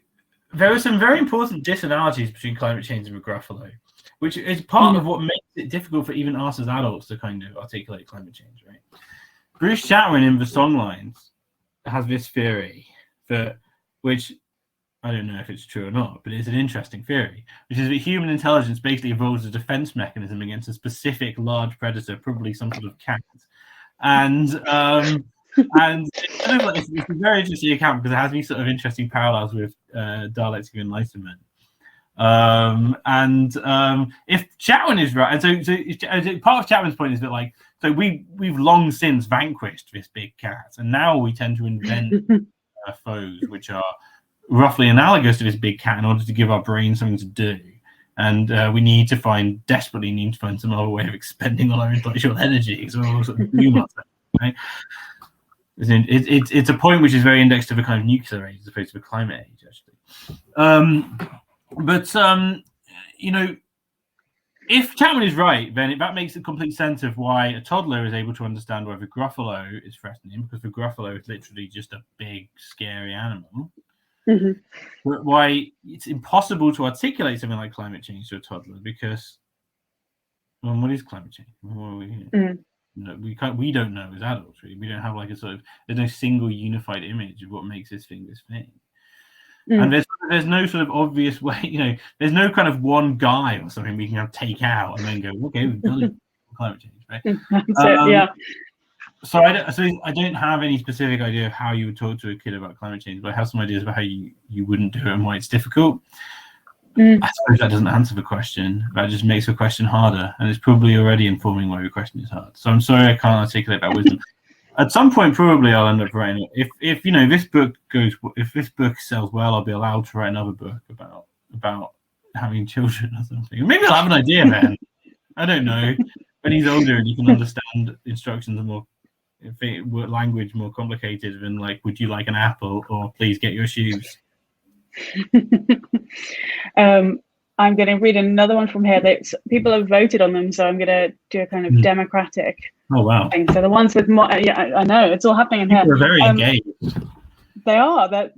there are some very important disanalogies between climate change and Gruffalo, which is part of what makes it difficult for even us as adults to kind of articulate climate change, right? Bruce Chatwin in the Songlines has this theory which I don't know if it's true or not, but it's an interesting theory, which is that human intelligence basically evolves a defense mechanism against a specific large predator, probably some sort of cat. And it's kind of like, it's a very interesting account because it has these sort of interesting parallels with dialectic enlightenment. If Chatwin is right, and so part of Chatwin's point is that, like, so we've long since vanquished this big cat, and now we tend to invent foes which are roughly analogous to this big cat in order to give our brain something to do, and we desperately need to find some other way of expending all our intellectual energy, because we're all sort of doom ourselves, right? It's a point which is very indexed to the kind of nuclear age as opposed to the climate age, actually. You know, if Chapman is right, then that makes a complete sense of why a toddler is able to understand why the Gruffalo is threatening him, because the Gruffalo is literally just a big, scary animal. Mm-hmm. But why it's impossible to articulate something like climate change to a toddler, because, well, what is climate change? We don't know as adults, really. We don't have like there's no single unified image of what makes this thing this thing. And there's no sort of obvious way, you know, there's no kind of one guy or something we can take out and then go, okay, we've done climate change, right? Yeah. So I don't have any specific idea of how you would talk to a kid about climate change, but I have some ideas about how you wouldn't do it and why it's difficult. I suppose that doesn't answer the question. That just makes the question harder, and it's probably already informing why the question is hard. So I'm sorry I can't articulate that wisdom. At some point, probably I'll end up writing it. If you know if this book sells well, I'll be allowed to write another book about having children or something. Maybe I'll have an idea then. I don't know. When he's older and he can understand instructions more, language more complicated than like, would you like an apple, or please get your shoes. I'm going to read another one from here that people have voted on them, so I'm going to do a kind of democratic thing. So the ones with more, I know it's all happening in here. They're very engaged. They are. They're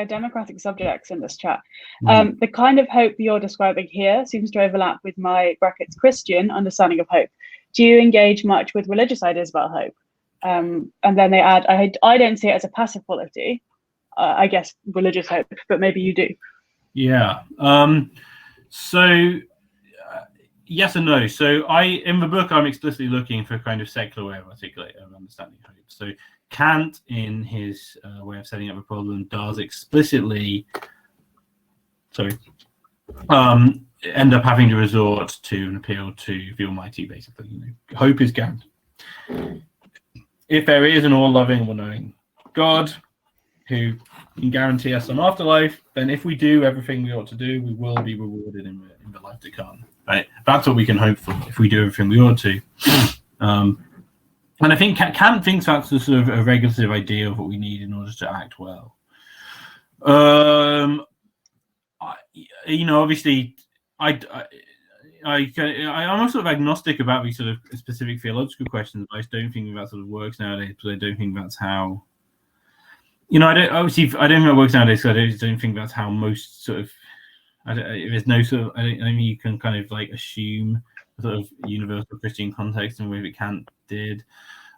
democratic subjects in this chat. The kind of hope you're describing here seems to overlap with my brackets Christian understanding of hope. Do you engage much with religious ideas about hope? And then they add, I don't see it as a passive quality. I guess religious hope, but maybe you do. Yeah. Yes and no. So in the book, I'm explicitly looking for a kind of secular way of understanding hope. So Kant, in his way of setting up a problem, does explicitly end up having to resort to an appeal to the Almighty, basically. You know, hope is guaranteed. If there is an all-loving, all-knowing God who can guarantee us some afterlife, then if we do everything we ought to do, we will be rewarded in the life to come. Right? That's what we can hope for if we do everything we ought to. And I think Kant thinks that's the sort of a regulative idea of what we need in order to act well. Obviously, I'm sort of agnostic about these sort of specific theological questions, but I just don't think that sort of works nowadays, because I don't think that's how. I don't think it works nowadays, so I don't think that's how most sort of. There's no sort of. I don't think you can kind of like assume a sort of universal Christian context in the way that Kant did.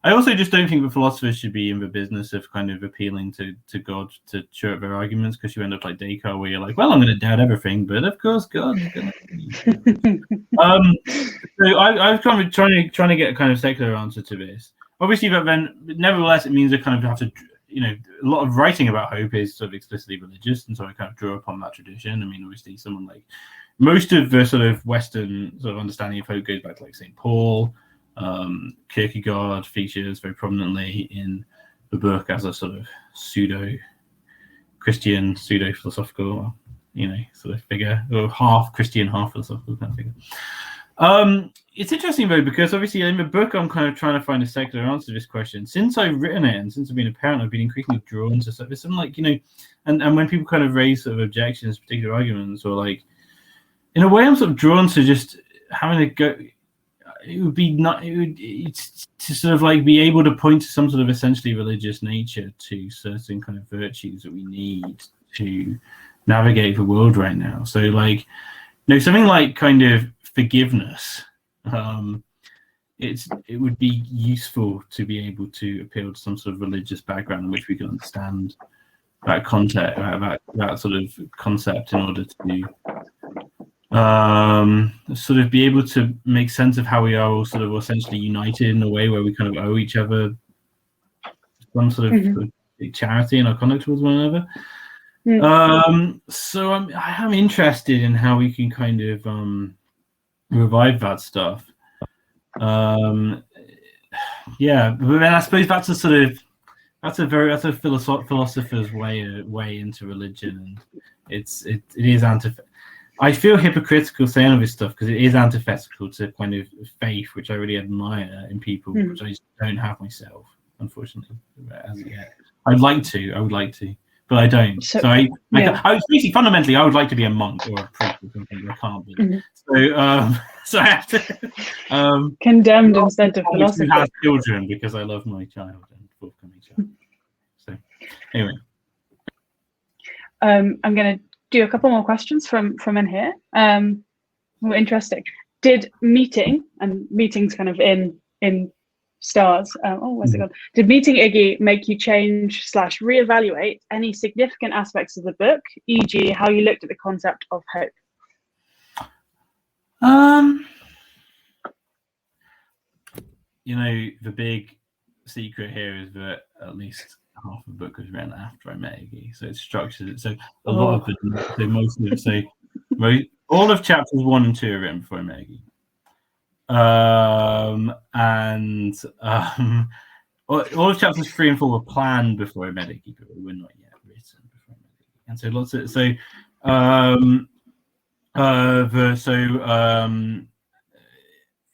I also just don't think the philosophers should be in the business of kind of appealing to God to cheer up their arguments, because you end up like Descartes, where you're like, well, I'm going to doubt everything, but of course God is going to. So I was kind of trying to get a kind of secular answer to this. Obviously, but then nevertheless, it means I kind of have to. A lot of writing about hope is sort of explicitly religious, and so I kind of draw upon that tradition. I mean, obviously, someone like most of the sort of Western sort of understanding of hope goes back to like St. Paul. Kierkegaard features very prominently in the book as a sort of pseudo-Christian, pseudo-philosophical, sort of figure, or half Christian, half philosophical kind of figure. It's interesting though, because obviously in the book I'm kind of trying to find a secular answer to this question. Since I've written it and since I've been a parent, I've been increasingly drawn to stuff. There's some like, and when people kind of raise sort of objections, particular arguments, or like, in a way I'm sort of drawn to just having to go. It's to sort of like be able to point to some sort of essentially religious nature to certain kind of virtues that we need to navigate the world right now. So like, something like kind of forgiveness. It would be useful to be able to appeal to some sort of religious background in which we can understand that concept, that sort of concept, in order to sort of be able to make sense of how we are all sort of essentially united in a way where we kind of owe each other some sort of charity in our conduct towards one another. So I'm interested in how we can kind of revive that stuff. But then I suppose that's a philosopher's way into religion, and it is I feel hypocritical saying all this stuff because it is antithetical to kind of faith, which I really admire in people, which I just don't have myself, unfortunately, as yet. I would like to, but I don't. So I basically fundamentally I would like to be a monk or a priest or something, but I can't be. So I have to condemned instead of philosophy. Have children because I love my child and forthcoming child. So anyway, I'm going to do a couple more questions from in here. Interesting. Did meeting, and meetings kind of in stars, where's it gone? Did meeting Iggy make you change / reevaluate any significant aspects of the book, e.g. how you looked at the concept of hope? You know, the big secret here is that at least half the book was written after I met Iggy, so it's structured. So a lot of it, so most of it, all of chapters 1 and 2 are written before I met Iggy. All of chapters 3 and 4 were planned before I met Iggy, but were not yet written before I met Iggy. And so lots of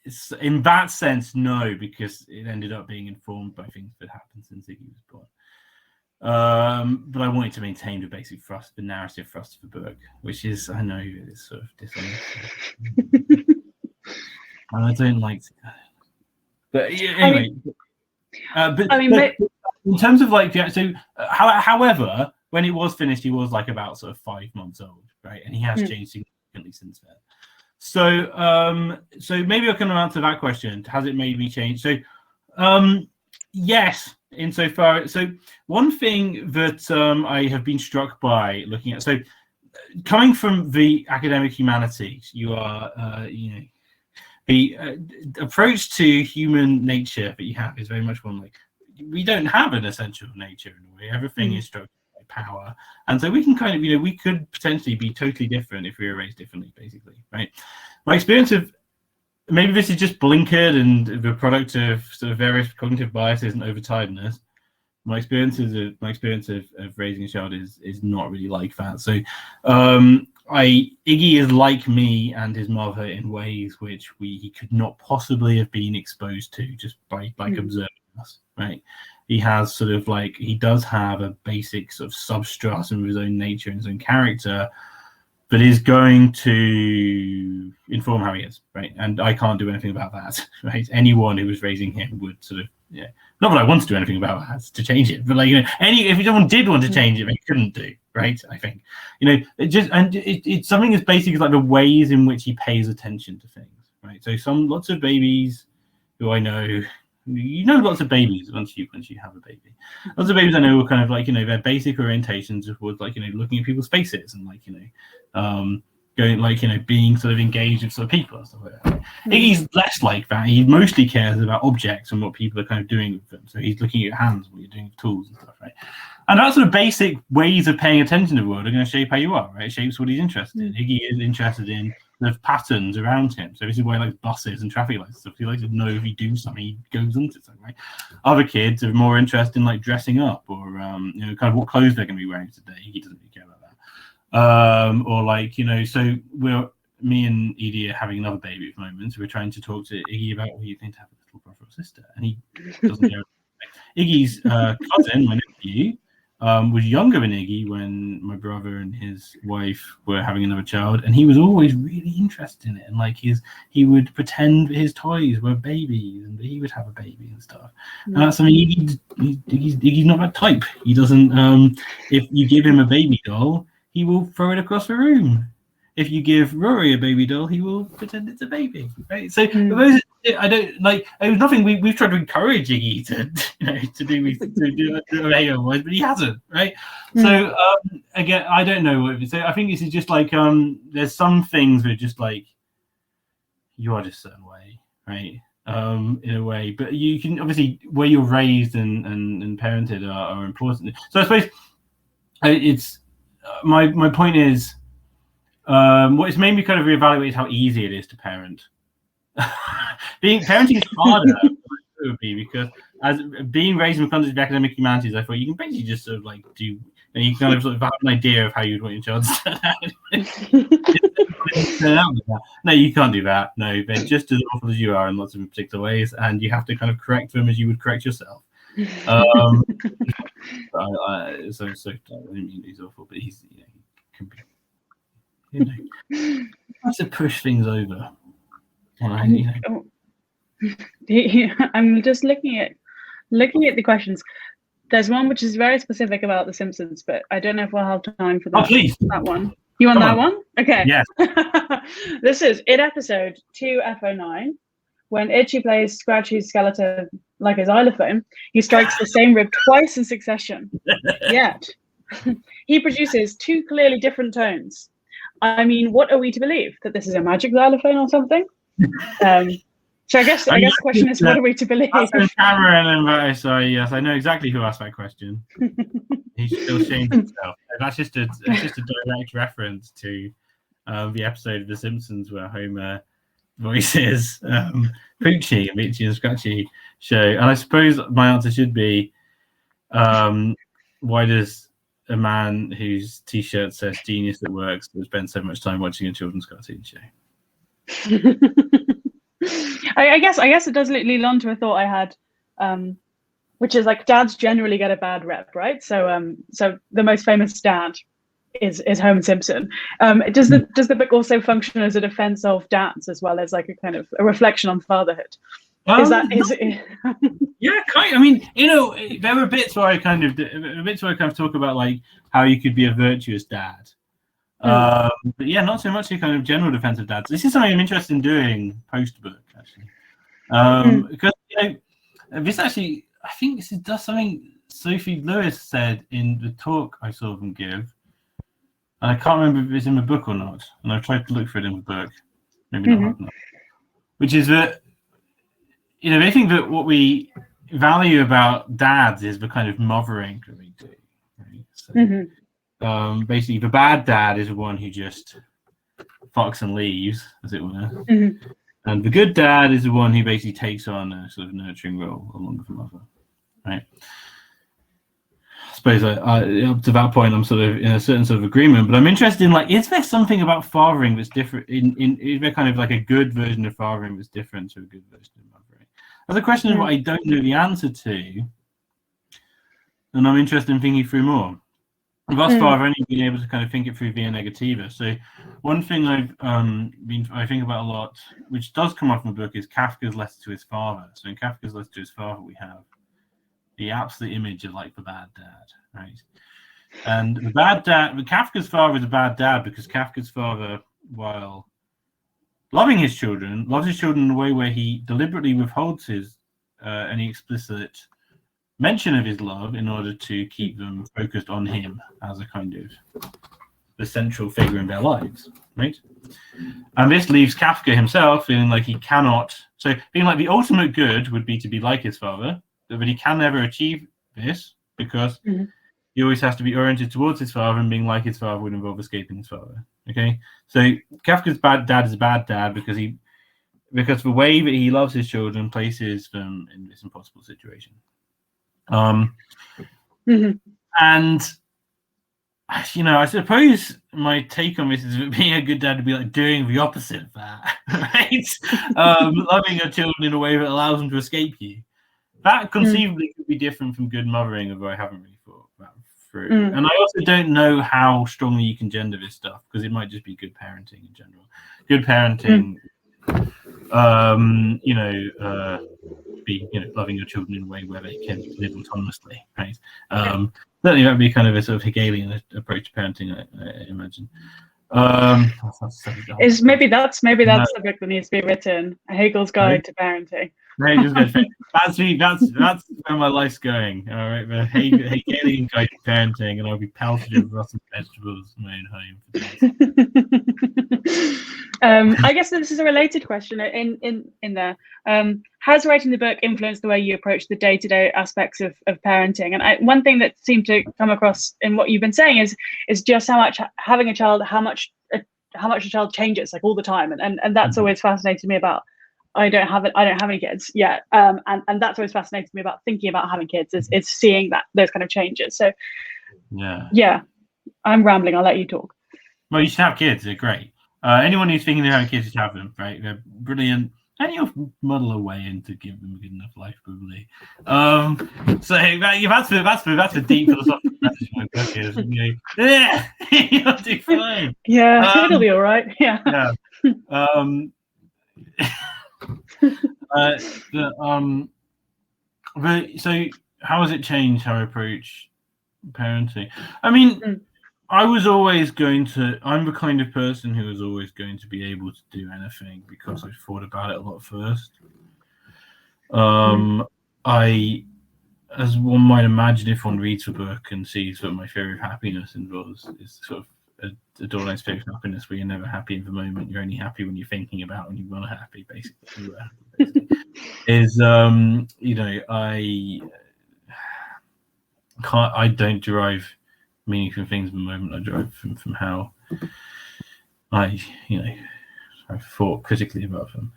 it's, in that sense, no, because it ended up being informed by things that happened since Iggy was born. But I wanted to maintain the basic thrust, the narrative thrust of the book, which is, I know, it's sort of dishonest. And I don't like to. But anyway, but in terms of like, however, when it was finished, he was like about sort of 5 months old, right? And he has changed significantly since then. So maybe I can answer that question. Has it made me change? So yes, insofar. So one thing that I have been struck by looking at, so coming from the academic humanities, you are, the approach to human nature that you have is very much one like, we don't have an essential nature in a way. Everything is structured by power. And so we can kind of, we could potentially be totally different if we were raised differently, basically, right? My experience of, maybe this is just blinkered and the product of sort of various cognitive biases and overtiredness. My experience of raising a child is not really like that. So Iggy is like me and his mother in ways which he could not possibly have been exposed to just by observing us, right? He has sort of like, he does have a basic sort of substratum of his own nature and his own character, but is going to inform how he is, right? And I can't do anything about that, right? Anyone who was raising him would sort of, not that I want to do anything about that to change it, but like, if someone did want to change it, they couldn't do, right? I think, it's something as basic as like the ways in which he pays attention to things, right? So lots of babies who I know, lots of babies once you have a baby. Lots of babies I know are kind of like, their basic orientations towards like, looking at people's faces and like, going like, being sort of engaged with sort of people and stuff like that. Iggy's less like that. He mostly cares about objects and what people are kind of doing with them. So he's looking at your hands, what you're doing with tools and stuff, right? And that sort of basic ways of paying attention to the world are going to shape how you are, right? It shapes what he's interested in. Iggy is interested in the patterns around him. So this is why he likes buses and traffic lights and stuff. He likes to know if you do something, he goes into something, right? Other kids are more interested in like dressing up or kind of what clothes they're going to be wearing today. He doesn't really care about that. Or like, so me and Edie are having another baby at the moment. So we're trying to talk to Iggy about what you think to have a little brother or sister. And he doesn't care. Iggy's cousin, my nephew, was younger than Iggy when my brother and his wife were having another child, and he was always really interested in it. And like he would pretend his toys were babies, and he would have a baby and stuff. And that's something Iggy's not that type. He doesn't. If you give him a baby doll, he will throw it across the room. If you give Rory a baby doll, he will pretend it's a baby, right? So those, I don't like. It was nothing. We've tried to encourage Iggy to do behavior wise, but he hasn't, right? So again, I don't know what. So I think this is just like there's some things that are just like you are just a certain way, right? In a way, but you can obviously where you're raised and parented are important. So I suppose it's my point is. What it's made me kind of reevaluate how easy it is to parent. Parenting is harder than it would be because as being raised in the context of academic humanities, I thought you can basically just sort of like do and you kind of sort of have an idea of how you'd want your child to turn out. No, you can't do that. No, they're just as awful as you are in lots of particular ways, and you have to kind of correct them as you would correct yourself. So I didn't mean he's awful, but he's, he can be, has to push things over. And I'm just looking at the questions. There's one which is very specific about The Simpsons, but I don't know if we'll have time for that. Oh, please. That one. You want that one? Okay. Yes. This is in episode 2F09, when Itchy plays Scratchy's skeleton like a xylophone. He strikes the same rib twice in succession. Yet he produces two clearly different tones. I mean, what are we to believe? That this is a magic xylophone or something? So I guess the question is, what are we to believe? Cameron, sorry, yes, I know exactly who asked that question. He's still shamed himself. That's just a direct reference to the episode of The Simpsons where Homer voices Poochie and Itchy and Scratchy show. And I suppose my answer should be, why does a man whose T-shirt says "Genius at Work" spend so much time watching a children's cartoon show? I guess it does lead on to a thought I had, which is like dads generally get a bad rep, right? So the most famous dad is Homer Simpson. Does the book also function as a defense of dads as well as like a kind of a reflection on fatherhood? Yeah, kind. I mean, there were bits where I kind of talk about like how you could be a virtuous dad. But yeah, not so much a kind of general defense of dads. This is something I'm interested in doing post-book, actually. Because this actually, I think this does something Sophie Lewis said in the talk I saw them give. And I can't remember if it's in the book or not. And I've tried to look for it in the book. Maybe not. Which is that, they think that what we value about dads is the kind of mothering that we do. Right? So, basically, the bad dad is the one who just fucks and leaves, as it were. And the good dad is the one who basically takes on a sort of nurturing role along with the mother. Right? I suppose up to that point, I'm sort of in a certain sort of agreement, but I'm interested in, like, is there something about fathering that's different? Is there kind of like a good version of fathering that's different to a good version of mothering? That's a question of what I don't know the answer to, and I'm interested in thinking through more. Thus far, I've only been able to kind of think it through via negativa. So one thing I think about a lot, which does come up in the book, is Kafka's letter to his father. So in Kafka's letter to his father, we have the absolute image of like the bad dad, right? And the bad dad, Kafka's father is a bad dad because Kafka's father, while loving his children, loves his children in a way where he deliberately withholds any explicit mention of his love in order to keep them focused on him as a kind of the central figure in their lives, right? And this leaves Kafka himself feeling like he cannot, so being like the ultimate good would be to be like his father, but he can never achieve this because he always has to be oriented towards his father, and being like his father would involve escaping his father. Okay, so Kafka's bad dad is a bad dad because the way that he loves his children places them in this impossible situation. And I suppose my take on this is that being a good dad would be like doing the opposite of that, right? Loving your children in a way that allows them to escape you. That conceivably could be different from good mothering, although I haven't really thought that through. And I also don't know how strongly you can gender this stuff, because it might just be good parenting in general. Good parenting, be loving your children in a way where they can live autonomously, right? Certainly that would be kind of a sort of Hegelian approach to parenting, I imagine. Maybe that's the book that needs to be written, Hegel's Guide to Parenting. That's where my life's going. All right, the Hegelian Guide to Parenting, and I'll be pelted with rotten vegetables in my own home. I guess this is a related question in there. Has writing the book influenced the way you approach the day-to-day aspects of parenting? And one thing that seemed to come across in what you've been saying is just how much having a child, how much a child changes like all the time, and that's always fascinated me about. I don't have any kids yet, and that's always fascinated me about thinking about having kids is seeing those kind of changes. So Yeah, I'm rambling. I'll let you talk. Well, you should have kids. They're great. Anyone who's thinking of having kids should have them, right? They're brilliant. And you'll muddle away into give them a good enough life, probably. So that's the deep philosophical message my book is. You'll do fine. Yeah, it'll be all right. Yeah. But so how has it changed how I approach parenting? I mean, I'm the kind of person who is always going to be able to do anything because I've thought about it a lot first. As one might imagine, if one reads the book and sees what my theory of happiness involves, is sort of a Dorland's theory of happiness, where you're never happy in the moment. You're only happy when you're thinking about when you want to happy, basically. I don't derive meaning from things in the moment. I derive from how I've thought critically about them.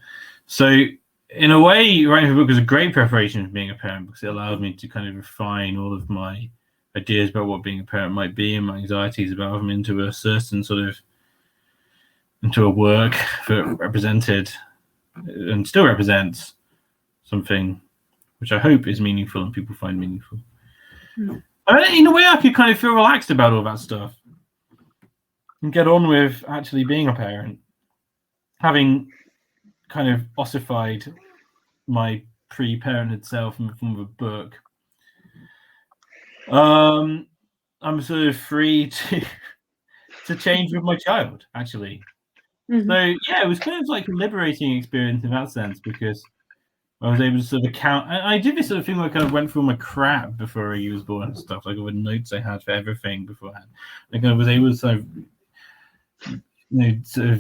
So in a way, writing the book was a great preparation for being a parent, because it allowed me to kind of refine all of my ideas about what being a parent might be and my anxieties about them into a certain into a work that represented and still represents something which I hope is meaningful and people find meaningful. In a way, I could kind of feel relaxed about all that stuff and get on with actually being a parent, having kind of ossified my pre-parented self in the form of a book. I'm sort of free to change with my child, actually. So yeah, it was kind of like a liberating experience in that sense, because I was able to sort of count. I did this sort of thing where I kind of went through my crap before he was born and stuff, like all the notes I had for everything beforehand. Like I was able to sort of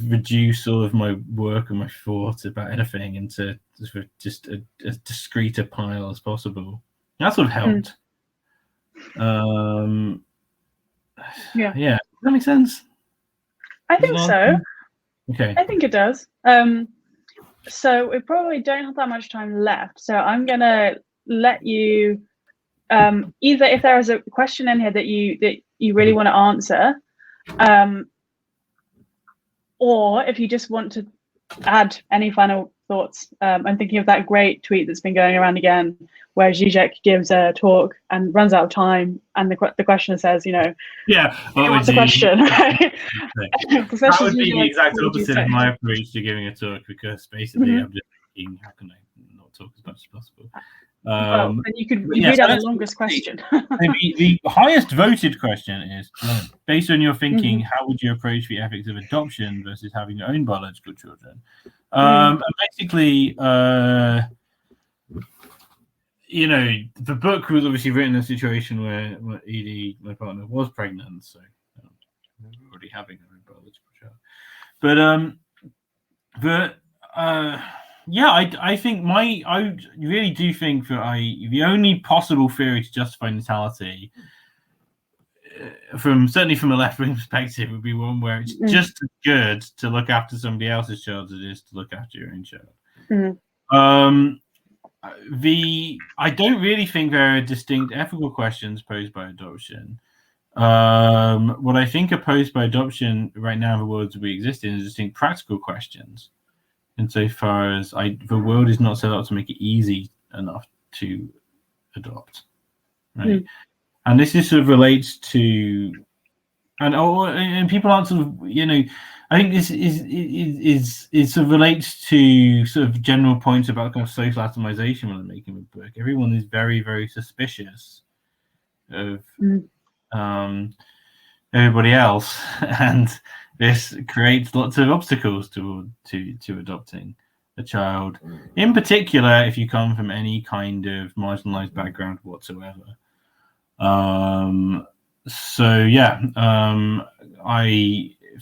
reduce all of my work and my thoughts about anything into sort of just as discreet a pile as possible. That sort of helped. Yeah. Does that make sense? I think so. Okay. I think it does. So we probably don't have that much time left. So I'm gonna let you either, if there is a question in here that you really want to answer, or if you just want to add any final thoughts. I'm thinking of that great tweet that's been going around again, where Zizek gives a talk and runs out of time, and the questioner says, what's the question? Right? That would be the exact opposite of my approach to giving a talk, because basically I'm just thinking, how can I not talk as much as possible? Well, then you could read out the longest question. The highest voted question is, based on your thinking, how would you approach the ethics of adoption versus having your own biological children? And basically, the book was obviously written in a situation where Edie, my partner, was pregnant, so we're already having her own biological child. I think I really do think that the only possible theory to justify natality, certainly from a left-wing perspective, would be one where it's just as good to look after somebody else's child as it is to look after your own child. I don't really think there are distinct ethical questions posed by adoption. What I think are posed by adoption right now in the world that we exist in is distinct practical questions. Insofar as the world is not set up to make it easy enough to adopt, right? And this is sort of relates to, and people aren't sort of, I think this is sort of relates to sort of general points about kind of social atomization when I'm making the book. Everyone is very, very suspicious of everybody else, and this creates lots of obstacles to adopting a child. In particular, if you come from any kind of marginalized background whatsoever. I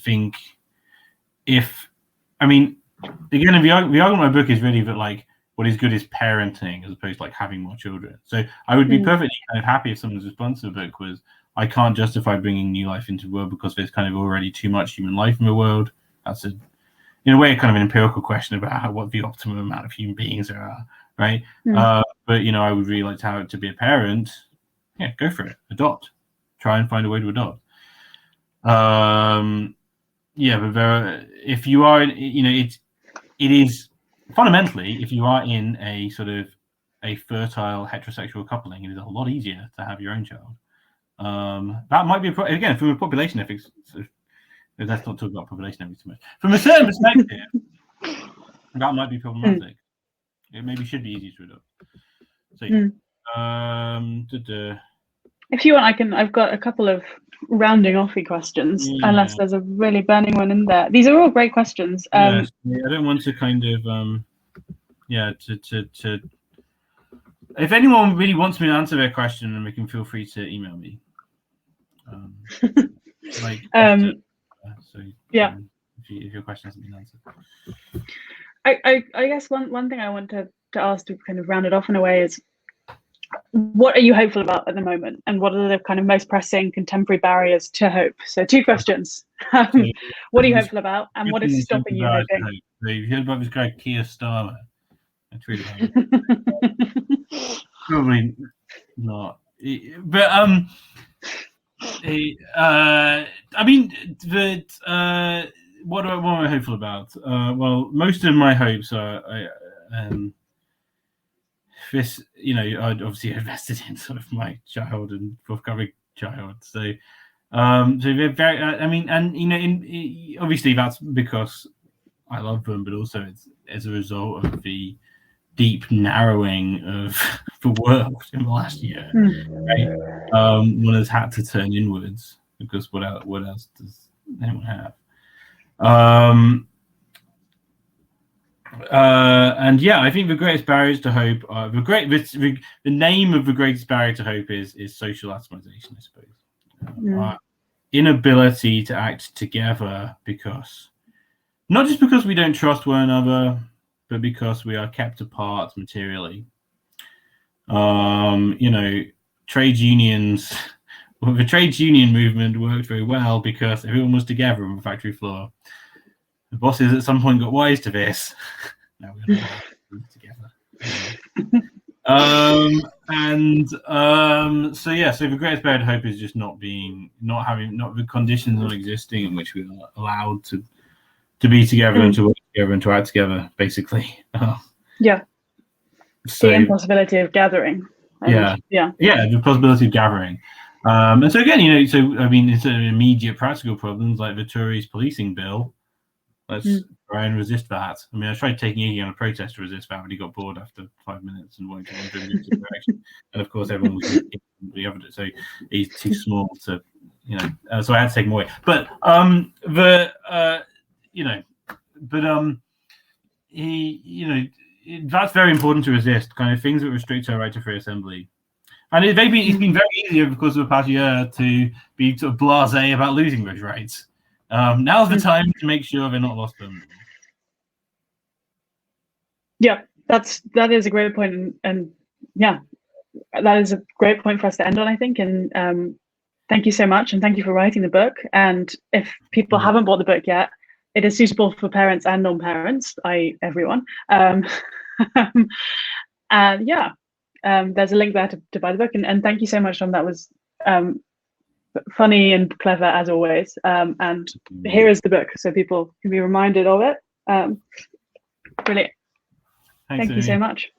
think the argument of my book is really that, like, what is good is parenting as opposed to like having more children. So I would be perfectly kind of happy if someone's response to the book was, I can't justify bringing new life into the world because there's kind of already too much human life in the world. That's in a way kind of an empirical question about what the optimum amount of human beings there are, right? But I would really like to be a parent. Yeah, go for it. Adopt. try and find a way to adopt. But if you are, it is fundamentally, if you are in a sort of a fertile heterosexual coupling, it is a lot easier to have your own child. That might be again from a population ethics. Let's not talk about population ethics too much. From a certain perspective, that might be problematic. It maybe should be easier to adopt. So, if you want, I've got a couple of rounding offy questions, unless there's a really burning one in there. These are all great questions. Yes, I don't want to kind of if anyone really wants me to answer their question, then they can feel free to email me. If your question hasn't been answered. I guess one thing I want to ask to kind of round it off in a way is, what are you hopeful about at the moment, and what are the kind of most pressing contemporary barriers to hope? So 2 questions. What are you hopeful about, and what is stopping you hoping? So you've heard about this guy Keir Starmer? Probably not, but I mean, what am I hopeful about? Well, most of my hopes are this. I'd obviously invested in sort of my child and forthcoming child. So they're very. Obviously that's because I love them, but also it's as a result of the deep narrowing of the world in the last year. Right? One has had to turn inwards, because what else does anyone have? I think the greatest barriers to hope are the name of the greatest barrier to hope is social atomization, I suppose. Our inability to act together, not just because we don't trust one another, but because we are kept apart materially. Trade unions. Well, the trades union movement worked very well because everyone was together on the factory floor. The bosses at some point got wise to this. Now we're going to work together. So the greatest barrier to hope is just not the conditions not existing in which we are allowed to be together and to work together and to act together, basically. The impossibility of gathering. The possibility of gathering. And so again, it's an immediate practical problems like the Tories policing bill. Let's try and resist that. I mean, I tried taking Iggy on a protest to resist that, but he got bored after 5 minutes and wanted to move in a different direction. And of course, everyone was the other. So he's too small to, so I had to take him away. But that's very important to resist. Kind of things that restrict our right to free assembly. And it's been very easy over the course of the past year to be sort of blasé about losing those rights. Now's the time to make sure they're not lost permanently. Yeah, that is a great point, and that is a great point for us to end on, I think. And thank you so much, and thank you for writing the book. And if people haven't bought the book yet, it is suitable for parents and non-parents, i.e. everyone. There's a link there to buy the book, and thank you so much, Tom. That was funny and clever as always. And here is the book, so people can be reminded of it. Brilliant. Thank you so much.